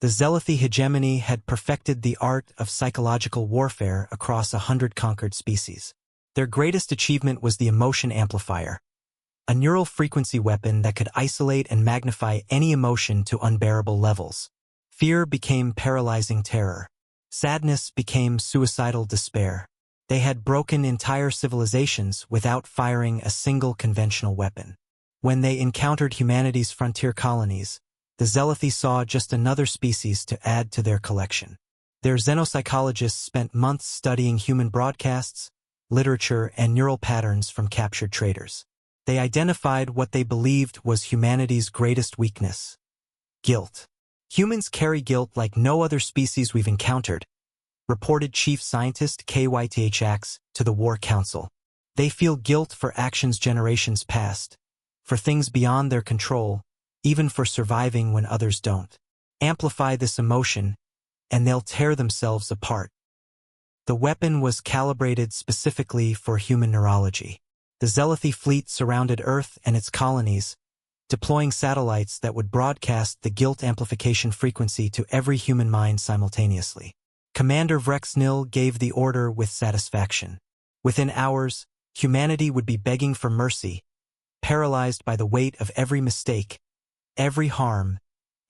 The Zelothy hegemony had perfected the art of psychological warfare across 100 conquered species. Their greatest achievement was the emotion amplifier, a neural frequency weapon that could isolate and magnify any emotion to unbearable levels. Fear became paralyzing terror. Sadness became suicidal despair. They had broken entire civilizations without firing a single conventional weapon. When they encountered humanity's frontier colonies, the Zelothy saw just another species to add to their collection. Their xenopsychologists spent months studying human broadcasts, literature, and neural patterns from captured traders. They identified what they believed was humanity's greatest weakness: guilt. Humans carry guilt like no other species we've encountered, reported Chief Scientist KYTHX to the War Council. They feel guilt for actions generations past, for things beyond their control, even for surviving when others don't. Amplify this emotion, and they'll tear themselves apart. The weapon was calibrated specifically for human neurology. The Zelothy fleet surrounded Earth and its colonies, deploying satellites that would broadcast the guilt amplification frequency to every human mind simultaneously. Commander Vrexnil gave the order with satisfaction. Within hours, humanity would be begging for mercy, paralyzed by the weight of every mistake, every harm,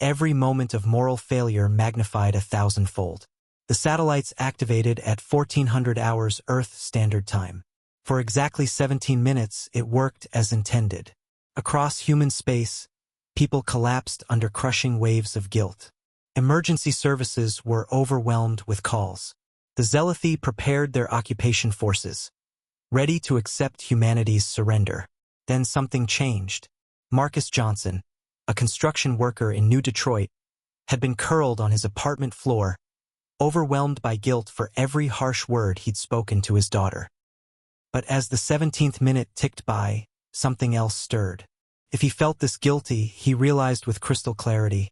every moment of moral failure magnified 1,000-fold. The satellites activated at 1400 hours Earth Standard Time. For exactly 17 minutes, it worked as intended. Across human space, people collapsed under crushing waves of guilt. Emergency services were overwhelmed with calls. The Zelothy prepared their occupation forces, ready to accept humanity's surrender. Then something changed. Marcus Johnson, a construction worker in New Detroit, had been curled on his apartment floor, overwhelmed by guilt for every harsh word he'd spoken to his daughter. But as the 17th minute ticked by, something else stirred. If he felt this guilty, he realized with crystal clarity,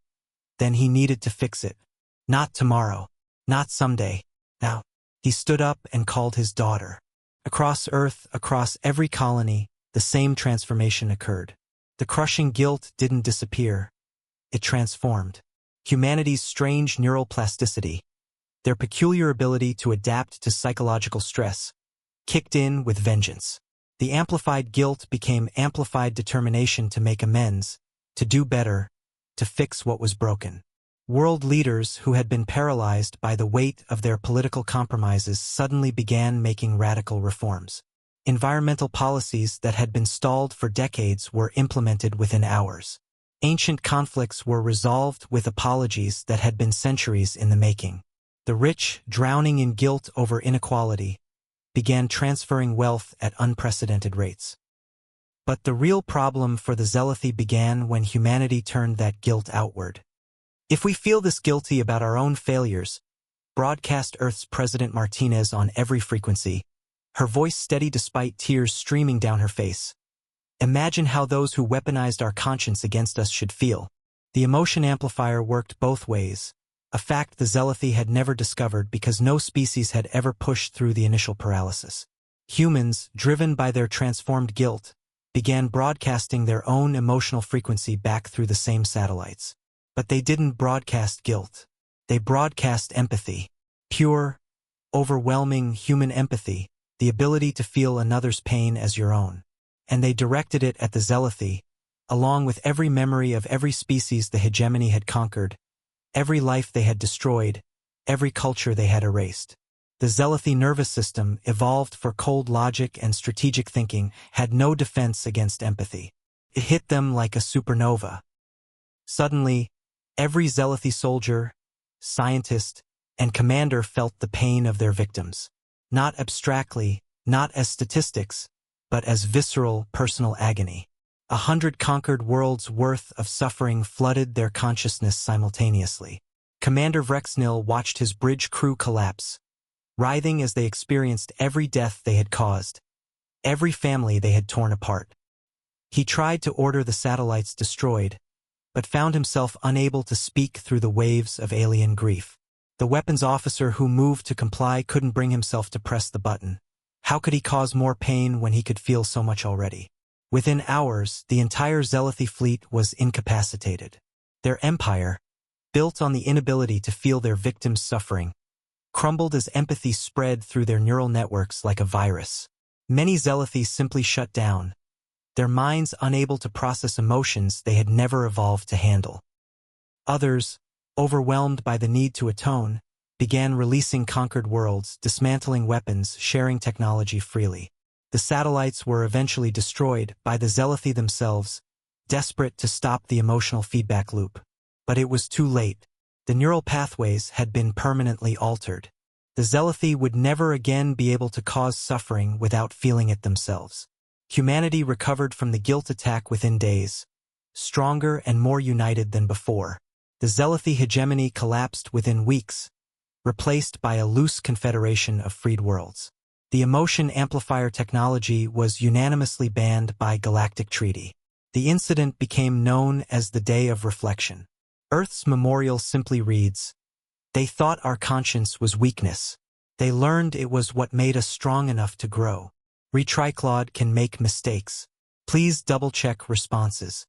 then he needed to fix it. Not tomorrow, not someday, now. He stood up and called his daughter. Across Earth, across every colony, the same transformation occurred. The crushing guilt didn't disappear. It transformed. Humanity's strange neural plasticity, their peculiar ability to adapt to psychological stress, kicked in with vengeance. The amplified guilt became amplified determination to make amends, to do better, to fix what was broken. World leaders who had been paralyzed by the weight of their political compromises suddenly began making radical reforms. Environmental policies that had been stalled for decades were implemented within hours. Ancient conflicts were resolved with apologies that had been centuries in the making. The rich, drowning in guilt over inequality, began transferring wealth at unprecedented rates. But the real problem for the Zelothy began when humanity turned that guilt outward. If we feel this guilty about our own failures, broadcast Earth's President Martinez on every frequency, her voice steady despite tears streaming down her face. Imagine how those who weaponized our conscience against us should feel. The emotion amplifier worked both ways, a fact the Zelothy had never discovered because no species had ever pushed through the initial paralysis. Humans, driven by their transformed guilt, began broadcasting their own emotional frequency back through the same satellites. But they didn't broadcast guilt. They broadcast empathy. Pure, overwhelming human empathy, the ability to feel another's pain as your own. And they directed it at the Zelothy, along with every memory of every species the hegemony had conquered, every life they had destroyed, every culture they had erased. The Zelothy nervous system, evolved for cold logic and strategic thinking, had no defense against empathy. It hit them like a supernova. Suddenly, every Zelothy soldier, scientist, and commander felt the pain of their victims. Not abstractly, not as statistics, but as visceral, personal agony. 100 conquered worlds' worth of suffering flooded their consciousness simultaneously. Commander Vrexnil watched his bridge crew collapse, writhing as they experienced every death they had caused, every family they had torn apart. He tried to order the satellites destroyed, but found himself unable to speak through the waves of alien grief. The weapons officer who moved to comply couldn't bring himself to press the button. How could he cause more pain when he could feel so much already? Within hours, the entire Zelothy fleet was incapacitated. Their empire, built on the inability to feel their victims' suffering, crumbled as empathy spread through their neural networks like a virus. Many Zealothi simply shut down, their minds unable to process emotions they had never evolved to handle. Others, overwhelmed by the need to atone, began releasing conquered worlds, dismantling weapons, sharing technology freely. The satellites were eventually destroyed by the Zealothi themselves, desperate to stop the emotional feedback loop. But it was too late. The neural pathways had been permanently altered. The Zealothi would never again be able to cause suffering without feeling it themselves. Humanity recovered from the guilt attack within days, stronger and more united than before. The Zealothi hegemony collapsed within weeks, replaced by a loose confederation of freed worlds. The emotion amplifier technology was unanimously banned by galactic treaty. The incident became known as the Day of Reflection. Earth's memorial simply reads, "They thought our conscience was weakness. They learned it was what made us strong enough to grow. Retriclod can make mistakes. Please double-check responses."